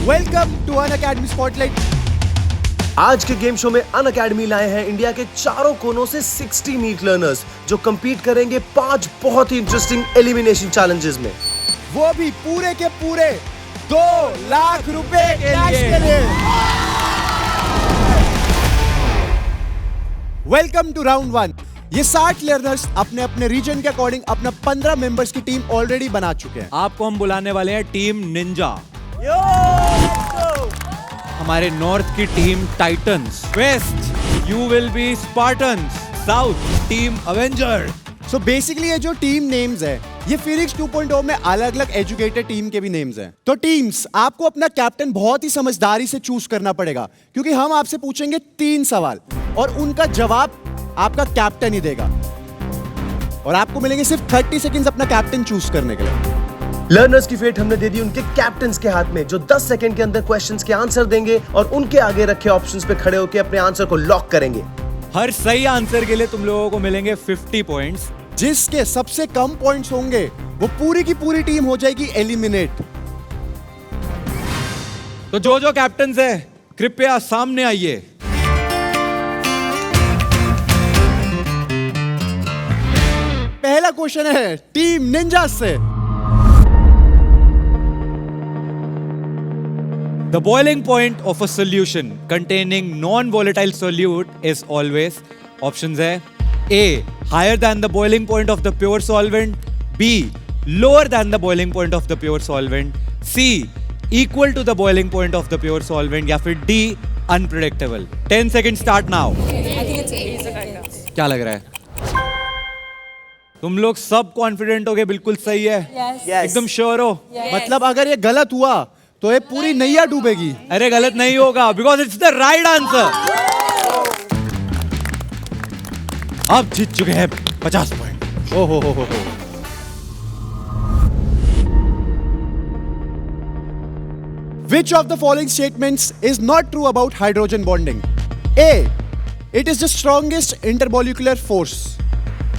Welcome to Unacademy spotlight. आज के game show में अनअकैडमी लाए हैं इंडिया के चारों कोनों से 60 नीट लर्नर्स जो compete करेंगे 5 बहुत ही इंटरेस्टिंग एलिमिनेशन चैलेंजेस में, वो भी पूरे के पूरे 2 लाख रुपए कैश के लिए। Welcome to round 1। ये 60 लर्नर्स अपने अपने रीजन के अकॉर्डिंग अपना 15 मेंबर्स की टीम ऑलरेडी बना चुके हैं। आपको हम बुलाने वाले हैं टीम निंजा। हमारे नॉर्थ की team Titans, west you will be Spartans, south team Avenger. So basically ये जो टीम नेम्स है ये फिनिक्स 2.0 में अलग अलग एजुकेटेड टीम के भी नेम्स हैं। तो टीम्स, आपको अपना कैप्टन बहुत ही समझदारी से चूज करना पड़ेगा क्योंकि हम आपसे पूछेंगे 3 सवाल और उनका जवाब आपका कैप्टन ही देगा और आपको मिलेंगे सिर्फ 30 सेकंड्स अपना कैप्टन चूज करने के लिए। लर्नर्स की फेट हमने दे दी उनके कैप्टन्स के हाथ में, जो 10 सेकंड के अंदर क्वेश्चंस के आंसर देंगे और उनके आगे रखे ऑप्शंस पे खड़े होकर अपने आंसर को लॉक करेंगे। हर सही आंसर के लिए तुम लोगों को मिलेंगे 50 पॉइंट्स। जिसके सबसे कम पॉइंट्स होंगे वो पूरी की पूरी टीम हो जाएगी एलिमिनेट। तो जो कैप्टन्स है कृपया सामने आइए। पहला क्वेश्चन है टीम निंजा से। The boiling point of a solution containing non-volatile solute is always, options है A, higher than the boiling point of the pure solvent, B, lower than the boiling point of the pure solvent, C, equal to the boiling point of the pure solvent, या फिर D, unpredictable। 10 seconds start now। क्या लग रहा है? तुम लोग सब confident हो गए? बिल्कुल सही है? Yes. एकदम श्योर हो? मतलब अगर ये गलत हुआ तो ये पूरी नैया डूबेगी। अरे गलत नहीं होगा, because it's the right answer. आप जीत चुके हैं 50 पॉइंट। ओहो हो। Which of the following statements is not true about hydrogen bonding? A, it is the strongest intermolecular force.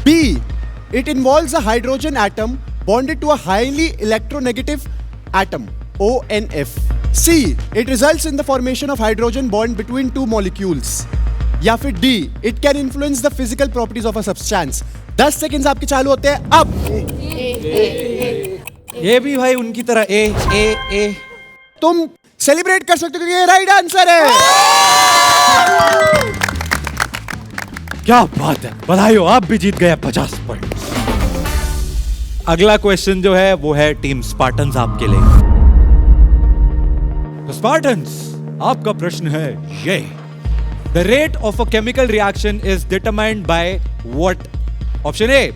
B, it involves a hydrogen atom bonded to a highly electronegative atom, ONF. C, it results in the formation of hydrogen bond between 2 molecules. या फिर D, it can influence the physical properties of a substance. 10 seconds आपके चालू होते हैं अब। ये भी भाई उनकी तरह ए। तुम सेलिब्रेट कर सकते हो क्योंकि ये राइट आंसर है। क्या बात है, बधाई हो, आप भी जीत गए 50 पॉइंट। अगला क्वेश्चन जो है वो है टीम स्पार्टन्स आपके लिए। तो स्पार्टन्स, आपका प्रश्न है ये। The rate of a chemical reaction is determined by what? Option A,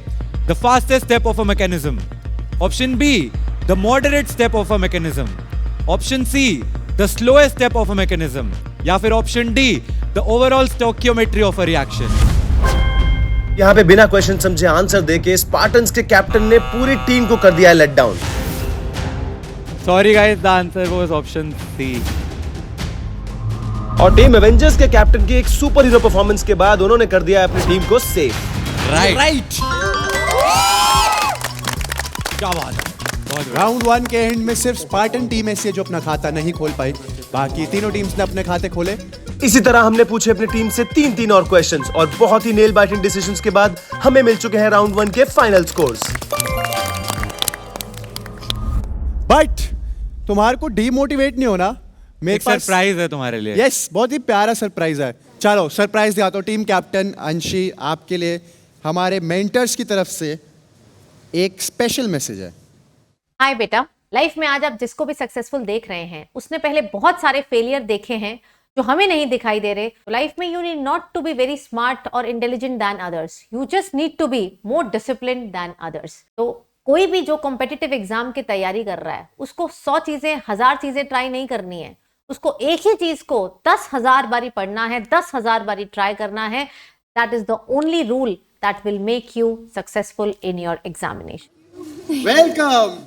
the fastest step of a mechanism, option B, the moderate step of a mechanism, option C, the slowest step of a mechanism, या फिर option D, the overall stoichiometry of a reaction. यहाँ पे बिना question समझे answer देके Spartans के captain ने पूरी टीम को कर दिया है let down. Sorry guys, the answer was option C. और टीम एवेंजर्स के कैप्टन की एक सुपर हीरो परफॉर्मेंस के बाद उन्होंने कर दिया है अपनी टीम को सेफ। राइट। क्या बात है। राउंड 1 के एंड में सिर्फ स्पार्टन टीम ऐसी है जो अपना खाता नहीं खोल पाई, बाकी तीनों टीम्स ने अपने खाते खोले। इसी तरह हमने पूछे अपनी टीम से 3 और क्वेश्चंस और बहुत ही नेल बाइटिंग डिसीजंस के बाद हमें मिल चुके हैं राउंड 1 के फाइनल स्कोर्स। बट तुम्हारे को डीमोटिवेट नहीं होना, मेरे पास सरप्राइज है तुम्हारे लिए। यस, बहुत ही प्यारा सरप्राइज है। चलो सरप्राइज दिखाता हूँ। टीम कैप्टन अंशी, आपके लिए हमारे मेंटर्स की तरफ से एक स्पेशल मैसेज है। हाय बेटा, लाइफ में आज आप जिसको भी सक्सेसफुल देख रहे हैं उसने पहले बहुत सारे फेलियर देखे हैं जो हमें नहीं दिखाई दे रहे। लाइफ में you need not to be very smart और intelligent than others, you just need to be more disciplined than others. तो कोई भी जो कॉम्पिटिटिव एग्जाम की तैयारी कर रहा है उसको 100 चीजें 1000 चीजें ट्राई नहीं करनी है, उसको एक ही चीज को 10,000 बारी पढ़ना है, 10,000 बारी ट्राई करना है। That is the only rule that will make you successful in your examination. Welcome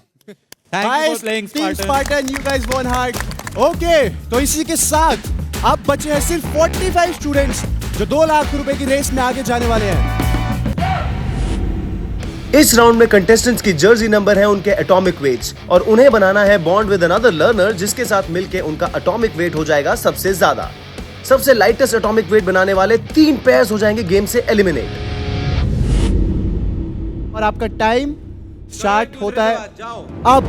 Thank you for playing team Spartan. Spartan, you guys one hard. Okay, तो इसी के साथ अब बचे हैं सिर्फ 45 स्टूडेंट्स जो 2 लाख रुपए की रेस में आगे जाने वाले हैं। इस राउंड में कंटेस्टेंट्स की जर्सी नंबर है उनके एटॉमिक वेट्स और उन्हें बनाना है बॉन्ड विद अनदर लर्नर जिसके साथ मिलके उनका एटॉमिक वेट हो जाएगा सबसे ज्यादा। सबसे लाइटेस्ट एटॉमिक वेट बनाने वाले 3 पेयर्स हो जाएंगे गेम से एलिमिनेट। और आपका टाइम स्टार्ट होता है अब।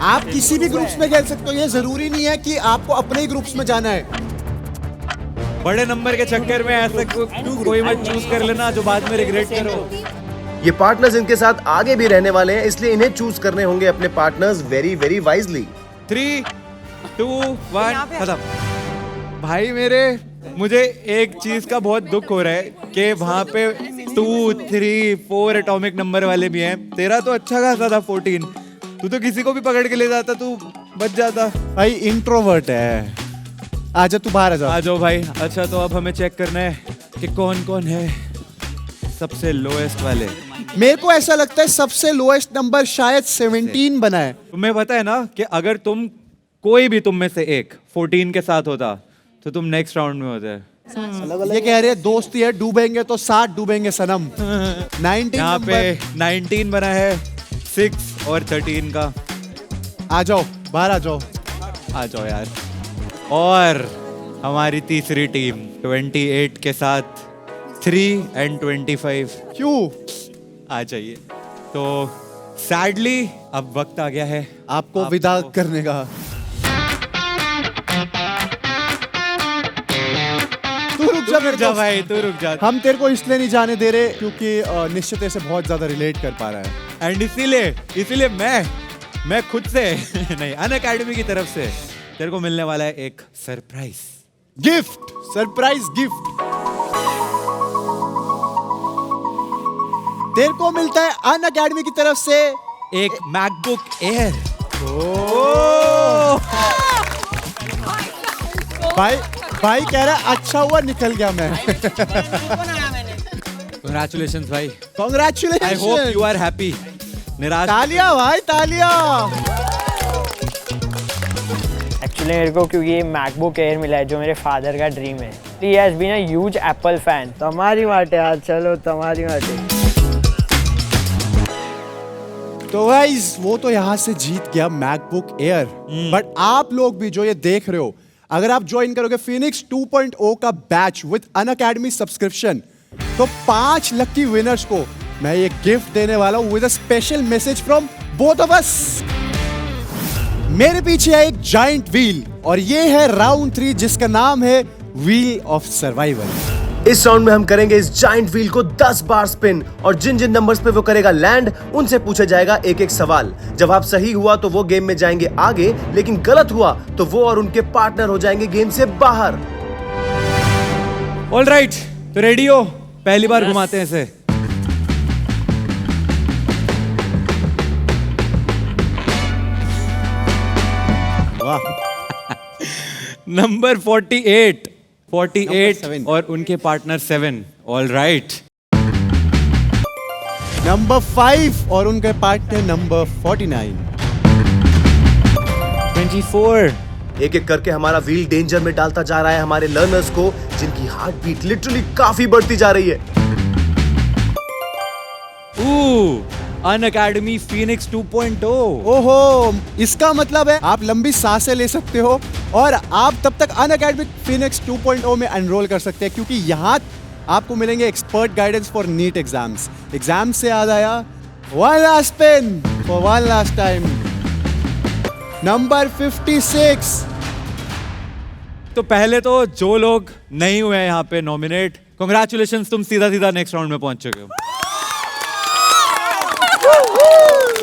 आप किसी भी ग्रुप्स में खेल सकते हो, ये जरूरी नहीं है कि आपको अपने ही ग्रुप्स में जाना है। बड़े नंबर के चक्कर में ऐसा कोई मत चूज कर लेना जो बाद में रिग्रेट करो। ये पार्टनर्स इनके साथ आगे भी रहने वाले हैं, इसलिए इन्हें चूज करने होंगे अपने पार्टनर्स वेरी वेरी वाइजली। 3, 2, 1 खत्म। भाई मेरे मुझे एक चीज का बहुत दुख हो रहा है कि वहां पे 2, 3, 4 एटॉमिक नंबर वाले भी हैं। तेरा तो अच्छा खासा था 14। तू तो किसी को भी पकड़ के ले जाता, तू बच जाता। भाई इंट्रोवर्ट है। आजा तू बाहर आ आ जाओ भाई। अच्छा तो अब हमें चेक करना है कि कौन कौन है सबसे लोएस्ट वाले। मेरे को ऐसा लगता है सबसे लोएस्ट नंबर शायद 17 बना है। तुम्हें पता है ना कि अगर तुम कोई भी तुम में से एक 14 के साथ होता तो तुम नेक्स्ट राउंड में होते। ये कह रहे हैं दोस्ती है, डूबेंगे तो साथ डूबेंगे सनम। 19 यहाँ पे नंबर। 19 बना है 6 और 13 का। आ जाओ बाहर आ जाओ। आ जाओ यार। और हमारी तीसरी टीम 28 के साथ 3 और 25 क्यों? आ जाइए। तो सैडली अब वक्त आ गया है आपको विदा करने का। तू रुक जा मेरे दोस्त। भाई, तू रुक जा। हम तेरे को इसलिए नहीं जाने दे रहे क्योंकि निश्चित से बहुत ज्यादा रिलेट कर पा रहा है। एंड इसीलिए मैं खुद से नहीं अनअकैडमी की तरफ से तेरे को मिलने वाला है एक सरप्राइज गिफ्ट, सरप्राइज गिफ्ट। तेरे को मिलता है अनअकैडमी की तरफ से एक मैकबुक एयर। भाई कह रहा है अच्छा हुआ निकल गया मैं। Congratulations भाई। Congratulations। I hope you are happy। निराश। तालियां भाई तालियां। एक्चुअली मेरे को क्योंकि ये मैकबुक एयर मिला है जो मेरे फादर का ड्रीम है। He has been a huge Apple fan. तुम्हारी माटे आज चलो तुम्हारी माटे। तो गाइस वो तो यहाँ से जीत गया मैकबुक एयर। बट आप लोग भी जो ये देख रहे हो, अगर आप ज्वाइन करोगे फिनिक्स 2.0 का बैच विद अनअकैडमी सब्सक्रिप्शन तो 5 लकी विनर्स को मैं ये गिफ्ट देने वाला हूं with a special message from both of us. मेरे पीछे है एक जायंट व्हील और ये है राउंड 3 जिसका नाम है व्हील ऑफ सर्वाइवल। इस राउंड में हम करेंगे इस जाइंट व्हील को 10 बार स्पिन और जिन जिन नंबर्स पे वो करेगा लैंड उनसे पूछा जाएगा एक एक सवाल। जवाब सही हुआ तो वो गेम में जाएंगे आगे, लेकिन गलत हुआ तो वो और उनके पार्टनर हो जाएंगे गेम से बाहर। ऑलराइट, तो रेडी हो? पहली बार घुमाते हैं इसे। वाह। नंबर 48 7 और उनके पार्टनर 7। All right. नंबर 5 और उनके पार्टनर नंबर 49। 24। एक एक करके हमारा व्हील डेंजर में डालता जा रहा है हमारे लर्नर्स को, जिनकी हार्ट बीट लिटरली काफी बढ़ती जा रही है। Unacademy Phoenix 2.0। ओहो, इसका मतलब है आप लंबी सांसें ले सकते हो और आप तब तक अनअकैडमी फिनिक्स 2.0 में एनरोल कर सकते हैं क्योंकि यहाँ आपको मिलेंगे expert guidance for NEET exams. Exam से याद आया, one last pen for one last time. Number 56। तो पहले तो जो लोग नहीं हुए हैं यहाँ पे नॉमिनेट, कांग्रेचुलेशंस, तुम सीधा सीधा नेक्स्ट राउंड में पहुंच चुके हो।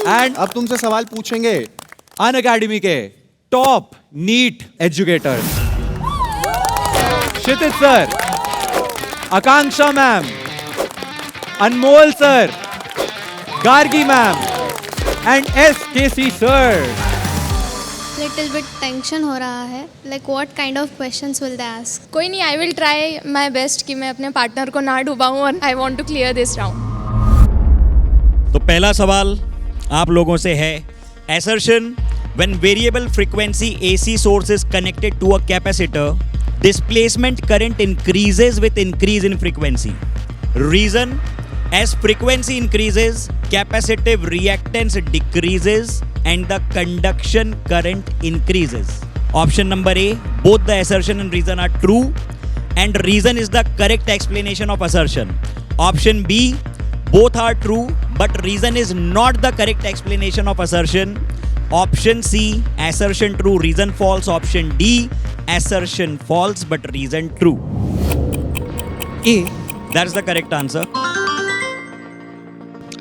एंड अब तुमसे सवाल पूछेंगे अनअकैडमी के top NEET educators, Kshitij sir, Akanksha ma'am, Anmol sir, Gargi ma'am and SKC sir. Little bit tension हो रहा है, like what kind of questions will they ask. कोई नहीं, I will try my best कि मैं अपने पार्टनर को ना डुबाऊं और I want to clear this round. तो पहला सवाल आप लोगों से है, assertion when variable frequency AC source is connected to a capacitor, displacement current increases with increase in frequency. Reason, as frequency increases, capacitive reactance decreases and the conduction current increases. Option number A, both the assertion and reason are true and reason is the correct explanation of assertion. Option B, both are true but reason is not the correct explanation of assertion. Option C, assertion true, reason false. Option D, assertion false but reason true. A. That's the correct answer.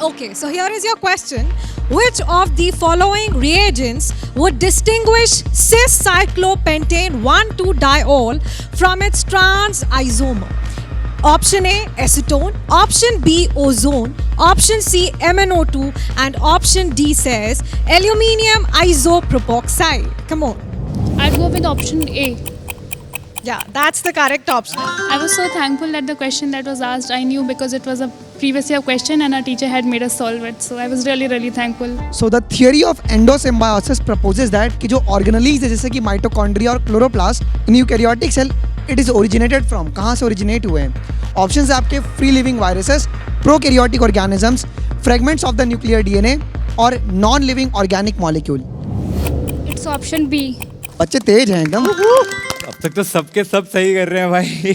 Okay, so here is your question. Which of the following reagents would distinguish cis-cyclopentane 1,2-diol from its trans isomer? Option A, acetone. Option B, ozone. Option C, MnO2. And option D says aluminium isopropoxide. Come on. I'd go with option A. Yeah, that's the correct option. I was so thankful that the question that was asked I knew because it was a previous year question and our teacher had made us solve it. So I was really, really thankful. So the theory of endosymbiosis proposes that कि जो organelles है जैसे कि mitochondria और chloroplast in eukaryotic cell it is originated from, कहाँ से originate हुए हैं? Options है आपके free living viruses, prokaryotic organisms, fragments of the nuclear DNA और non-living organic molecule. It's option B. बच्चे तेज हैं एकदम. अब तक तो सबके सब सही कर रहे हैं भाई.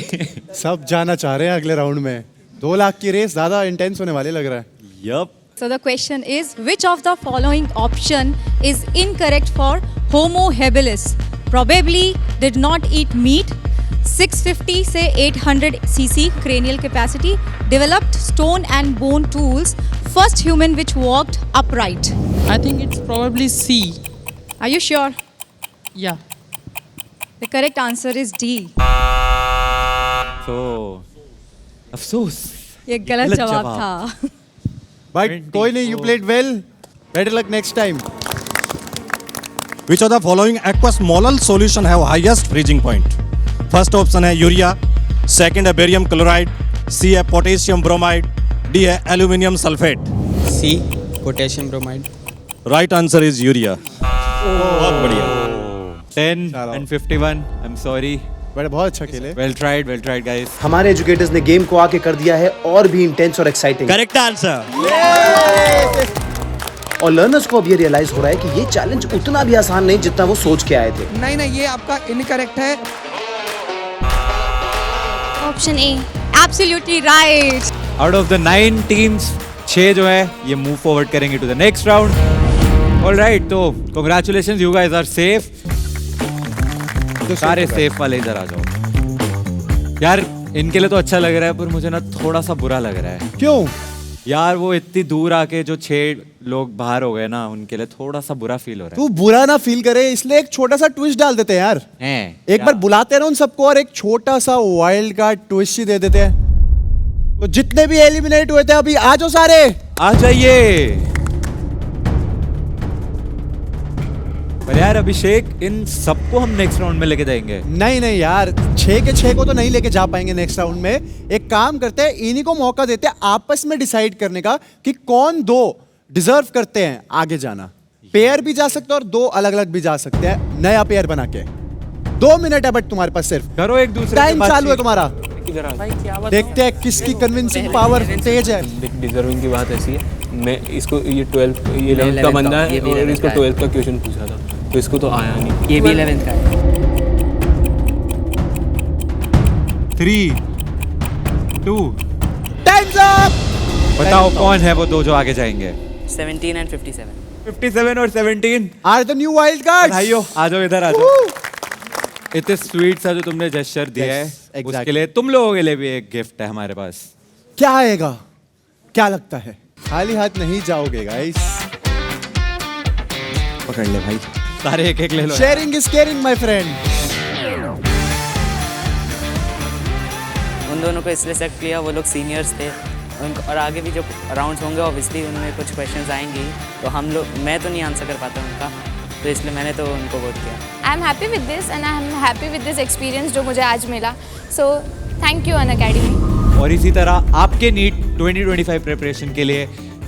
सब जाना चाह रहे हैं अगले राउंड में. 2 लाख की रेस ज़्यादा इंटेंस होने वाली लग रहा है. Yup. So the question is, which of the following option is incorrect for Homo habilis? Probably did not eat meat, 650 से 800 cc cranial capacity, developed stone and bone tools, first human which walked upright. I think it's probably C. Are you sure? Yeah. The correct answer is D. So, अफसोस. ये गलत जवाब था. But कोई नहीं, you played well. Better luck next time. Which of the following aqueous molal solution have highest freezing point? First option है urea, second है barium chloride, C है पोटेशियम ब्रोमाइड, D है aluminium sulphate. C. Potassium bromide. Right answer is urea. बहुत बढ़िया. 10 and 51. I'm sorry. बड़े बहुत अच्छा खेले. Well tried guys. हमारे एजुकेटर्स ने गेम को आके कर दिया है और भी इंटेंस और एक्साइटिंग. Correct answer. और लर्नर्स को अब ये रियलाइज हो रहा है कि ये चैलेंज उतना भी आसान नहीं जितना वो सोच के आए थे. नहीं ये आपका incorrect है. Option A. Absolutely right. Out of the 9 teams, 6 जो है ये move forward करेंगे to the next round. All right, तो congratulations, you guys are safe. तो सारे सेफ वाले इधर आ जाओ. यार इनके लिए तो अच्छा लग रहा है पर मुझे ना थोड़ा सा बुरा लग रहा है. क्यों? यार वो इतनी दूर आके जो 6 लोग बाहर हो गए ना उनके लिए थोड़ा सा बुरा फील हो रहा है. तू बुरा ना फील करे इसलिए एक छोटा सा ट्विस्ट डाल देते हैं यार. एक बार बुलाते रहो उन सबको और एक छोटा सा वाइल्ड कार्ड ट्विस्ट ही दे देते हैं. तो जितने भी एलिमिनेट हुए थे अभी आ जाओ सारे. आ जाइए. पर यार अभिषेक इन सबको हम नेक्स्ट राउंड में लेके जाएंगे. नहीं यार 6 के 6 को तो नहीं लेके जा पाएंगे नेक्स्ट राउंड में. एक काम करते हैं इन्हीं को मौका देते हैं आपस में डिसाइड करने का कि कौन 2 डिजर्व करते हैं आगे जाना. पेयर भी जा सकते हैं और 2 अलग अलग भी जा सकते हैं नया पेयर बना के. 2 मिनट है बट तुम्हारे पास सिर्फ. करो एक दूसरे टाइम चालू है तुम्हारा. देखते हैं किसकी कन्विंसिंग पावर तेज है. डिजर्विंग की बात ऐसी है, मैं इसको ये 11th का बंदा है और इसको 12th का क्वेश्चन पूछा था तो इसको तो आया नहीं. ये भी 11th का है. 3, 2. Times up. बताओ कौन है वो 2 जो आगे जाएंगे. 17 and 57. 57 और 17 are the new wild cards. भाइयों आ जाओ इधर आ जाओ. इतने स्वीट सा जो तुमने जेस्चर दिया है exactly. उसके लिए तुम लोगों के लिए भी एक गिफ्ट है हमारे पास. क्या आएगा? क्या लगता है? खाली हाथ नहीं जाओगे गाइस. पकड़ ले भाई. सारे एक ले लो. Sharing is caring my friend. उन दोनों को इसलिए सेलेक्ट किया, वो लोग सीनियर्स थे और आगे भी जो राउंड्स होंगे ऑब्वियसली उनमें कुछ क्वेश्चंस आएंगी तो हम लोग मैं तो नहीं आंसर कर पाता उनका, तो इसलिए मैंने तो उनको वोट किया. I am happy with this and I am happy with this experience जो मुझे आज मिला. So thank you Unacademy. और इसी तरह आपके नीट 2025 प्रिपरेशन के लिए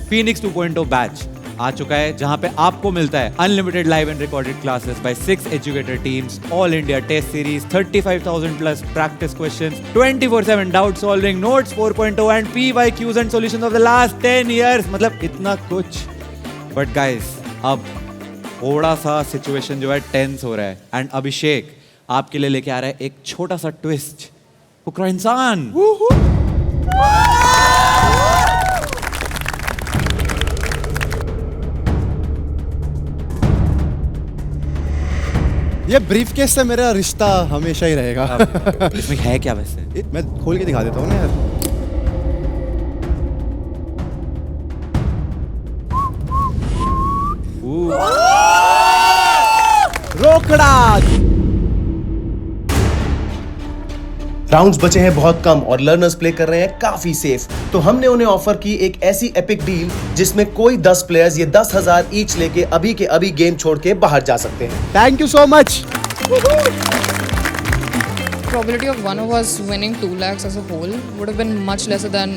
फीनिक्स 2.0 बैच आ चुका है, जहां पे आपको मिलता है unlimited live and recorded classes by 6 educator teams, all India test series, 35,000 plus practice questions, 24/7 doubt solving, notes 4.0 and PYQs and solutions of the last 10 years. मतलब इतना कुछ. बट गाइस, अब थोड़ा सा सिचुएशन जो है टेंस हो रहा है, एंड अभिषेक आपके लिए लेके आ रहा है एक छोटा सा ट्विस्ट. फुकरा इंसान. ये ब्रीफकेस से मेरा रिश्ता हमेशा ही रहेगा. इसमें है क्या वैसे? मैं खोल के दिखा देता हूँ ना यार. रोकड़ा. राउंड्स बचे हैं बहुत कम और लर्नर्स प्ले कर रहे हैं काफी सेफ. तो हमने उन्हें ऑफर की एक ऐसी एपिक डील जिसमें कोई 10 प्लेयर्स ये 10,000 ईच लेके अभी के अभी गेम छोड़ के बाहर जा सकते हैं. Thank you so much. Probability of one of us winning 2 lakhs as a whole would have been much lesser than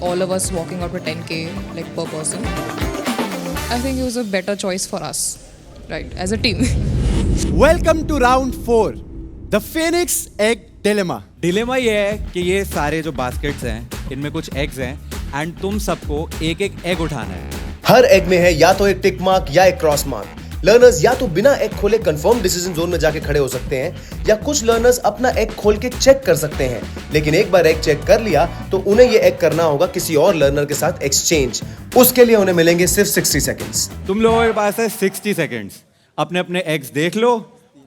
all of us walking out with 10K like per person. I think it was a better choice for us, right, as a team. Welcome to round 4, the phoenix egg dilemma. Dilemma ये है कि ये सारे जो baskets हैं इनमें कुछ eggs हैं, एंड तुम सबको एक एक एग उठाना है. हर एग में है या तो एक टिक मार्क या एक क्रॉस मार्क. लर्नर्स या तो बिना एग खोले कंफर्म डिसीजन जोन में जाके खड़े हो सकते हैं, या कुछ लर्नर्स अपना एग खोल के चेक कर सकते हैं. लेकिन एक बार एग चेक कर लिया तो उन्हें ये एग करना होगा किसी और लर्नर के साथ एक्सचेंज. उसके लिए उन्हें मिलेंगे सिर्फ 60 सेकेंड्स. तुम लोगों के पास है 60 सेकेंड्स. अपने अपने एग्स देख लो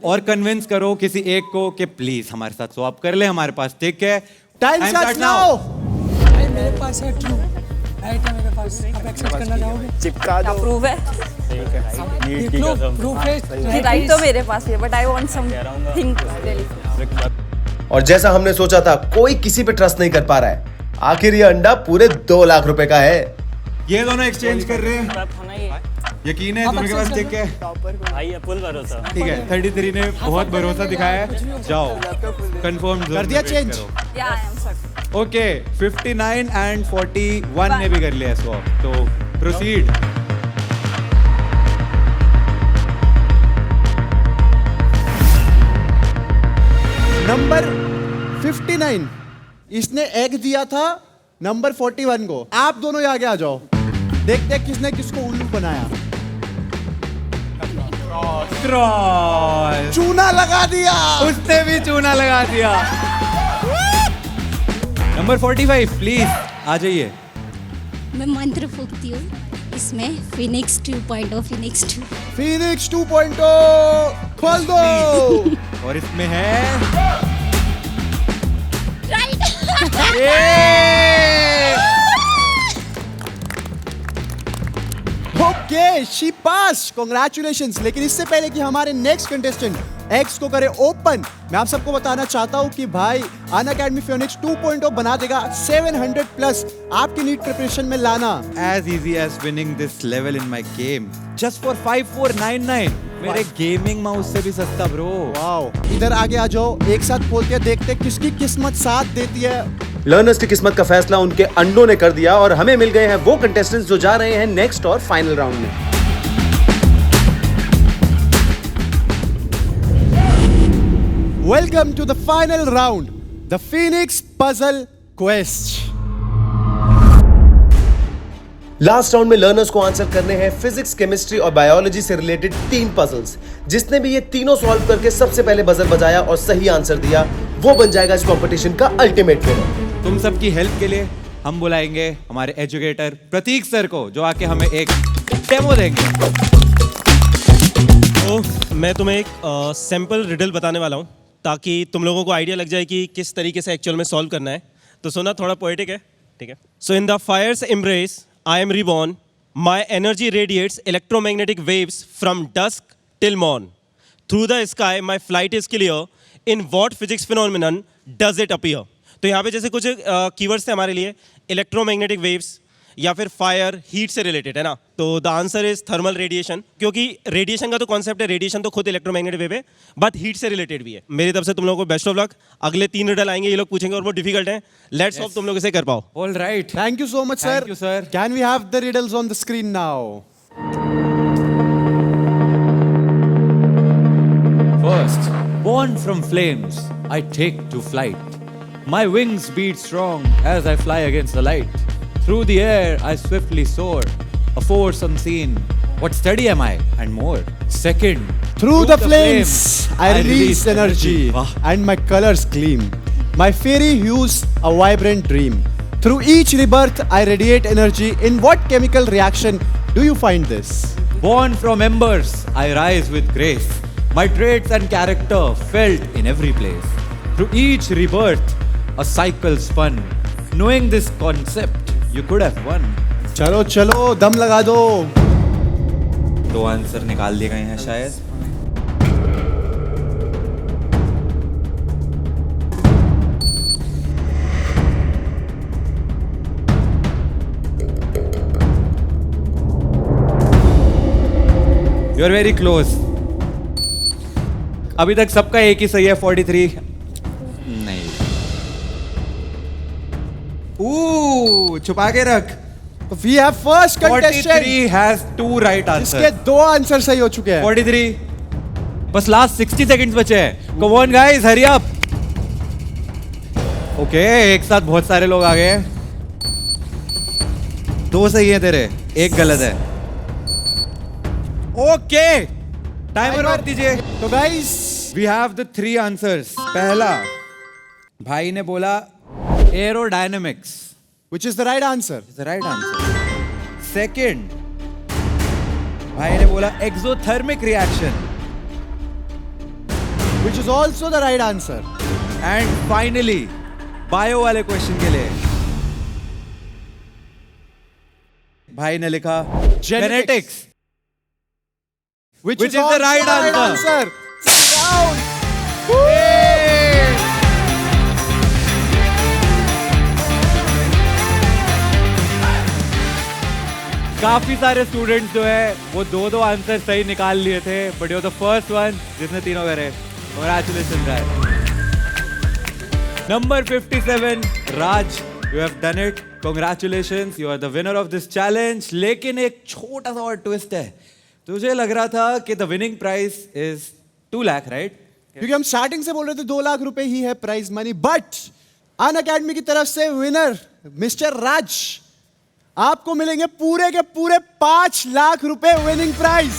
और कन्विंस करो किसी एक को कि प्लीज हमारे साथ स्वैप कर ले, हमारे पास टिक है. Time start now. मेरे पास है ट्रू. राइट है मेरे पास. आप एक्सेप्ट करना चाहोगे? चिपका दो. प्रूफ है. ठीक है. प्रूफ है. राइट तो मेरे पास है, but I want something really. और जैसा हमने सोचा था, कोई किसी पे ट्रस्ट नहीं कर पा रहा है. आखिर ये अंडा पूरे 2 लाख रुपए का है. ये दोनों एक्सचेंज कर रहे हैं. यकीन है तुम्हारे पास टिक है? भाई फुल भरोसा. ठीक है, 33 ने बहुत भरोसा दिखाया है. जाओ कंफर्म कर दिया चेंज. या I am sir. Okay, 59 and 41 ने भी कर लिया स्वैप. तो प्रोसीड. नंबर 59 इसने एग दिया था नंबर 41 को. आप दोनों ही आगे आ जाओ. देखते हैं किसने किसको उल्लू बनाया. चूना लगा दिया. उसने भी चूना लगा दिया. नंबर 45 प्लीज आ जाइए. मैं मंत्र फूकती हूँ इसमें. फिनिक्स 2.0. फिनिक्स 2. फिनिक्स 2.0 खोल दो. और इसमें है ओके, शी पास. कांग्रेचुलेशंस. लेकिन इससे पहले कि हमारे नेक्स्ट कंटेस्टेंट एक्स को करे ओपन, मैं आप सबको बताना चाहता हूं कि भाई अन अकेडमी फिनिक्स 2.0 बना देगा 700 प्लस आपकी नीट प्रिपरेशन में लाना. as easy as winning this level in my game just for 5499. मेरे गेमिंग माउस से भी सस्ता ब्रो. वाओ. इधर आगे आ जाओ. एक साथ खोलते हैं, देखते हैं किसकी किस्मत साथ देती है. लर्नर्स की किस्मत का फैसला उनके अंडों ने कर दिया और हमें मिल गए हैं वो कंटेस्टेंट्स जो जा रहे हैं नेक्स्ट और फाइनल राउंड में. Welcome to the final round, the phoenix puzzle quest. Last round में लर्नर्स को आंसर करने हैं फिजिक्स, केमिस्ट्री और बायोलॉजी से रिलेटेड 3 पजल्स. जिसने भी ये तीनों सॉल्व करके सबसे पहले बजर बजाया और सही आंसर दिया, वो बन जाएगा इस कंपटीशन का अल्टीमेट विनर. तुम सबकी हेल्प के लिए हम बुलाएंगे हमारे एजुकेटर प्रतीक सर को, जो आके हमें एक डेमो देंगे. तो मैं तुम्हें एक सैंपल रिडल बताने वाला हूँ ताकि तुम लोगों को आइडिया लग जाए कि किस तरीके से एक्चुअल में सॉल्व करना है. तो सुना, थोड़ा पोएटिक है, ठीक है. So in the fires embrace I am reborn. My energy radiates electromagnetic waves from dusk till morn. Through the sky, my flight is clear. In what physics phenomenon does it appear? तो यहाँ पे जैसे कुछ keywords थे हमारे लिए, electromagnetic waves या फिर फायर, हीट से रिलेटेड है ना. तो the answer is thermal radiation, क्योंकि रेडिएशन का तो कॉन्सेप्ट है, रेडिएशन तो खुद इलेक्ट्रोमैग्नेटिक वेव है, बट हीट से रिलेटेड भी है. मेरी तरफ से तुम लोगों को बेस्ट ऑफ लक. अगले 3 रिडल आएंगे, ये लोग पूछेंगे और वो डिफिकल्ट हैं. लेट्स होप तुम लोग इसे कर पाओ. All right. Thank you so much sir. Thank you sir. Can we have the riddles on the screen now? First, born from flames, I take to flight. My wings beat strong as I fly against the light. Through the air, I swiftly soar, a force unseen. What steady am I, and more. Second, Through the flames, I release energy, Wow. and my colors gleam. My fairy hues a vibrant dream. Through each rebirth, I radiate energy. In what chemical reaction do you find this? Born from embers, I rise with grace. My traits and character felt in every place. Through each rebirth, a cycle spun. Knowing this concept, you could have won. चलो चलो दम लगा दो. 2 answer निकाल दिए गए हैं शायद. You are very close. अभी तक सबका एक ही सही है 43. नहीं. छुपा के रख. We have first contestant. 43 has 2 right answers. जिसके 2 आंसर सही हो चुके हैं. 43. बस लास्ट 60 सेकंड्स बचे हैं. Come on guys, hurry up. Okay, एक साथ बहुत सारे लोग आ गए हैं. 2 सही है तेरे, 1 गलत है. ओके, टाइमर रोक दीजिए. तो guys, we have the 3 answers. पहला, भाई ने बोला aerodynamics, which is the right answer. the right answer. Second, भाई ने बोला exothermic reaction, which is also the right answer. and finally, bio वाले क्वेश्चन के लिए भाई ने लिखा genetics, Which is also the right answer. Down. काफी सारे स्टूडेंट्स जो है वो 2 आंसर सही निकाल लिए थे, but you are the first one जिसने तीनों करे. Congratulation guys. Number 57, Raj, you have done it. Congratulations, you are the winner of this challenge. लेकिन एक छोटा सा और ट्विस्ट है. तुझे लग रहा था कि the winning price is 2 lakh, right? क्योंकि हम स्टार्टिंग से बोल रहे थे 2 लाख रुपए ही है prize money, but Unacademy की तरफ से विनर मिस्टर राज, आपको मिलेंगे पूरे के पूरे 5 लाख रुपए विनिंग प्राइज.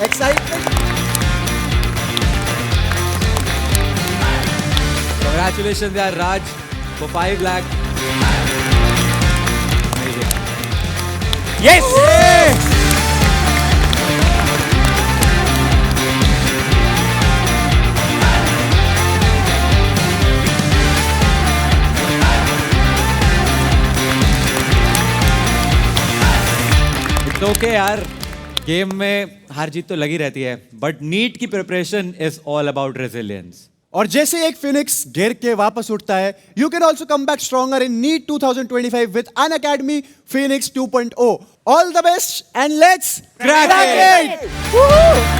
एक्साइटमेंट. Congratulations यार Raj for 5 lakh. Yes! It's okay यार, गेम में हार जीत तो लगी रहती है, बट नीट की preparation is all about resilience. और जैसे एक फिनिक्स गिर के वापस उठता है, you can also come back stronger in NEET 2025 with Unacademy phoenix 2.0. All the best and let's crack it.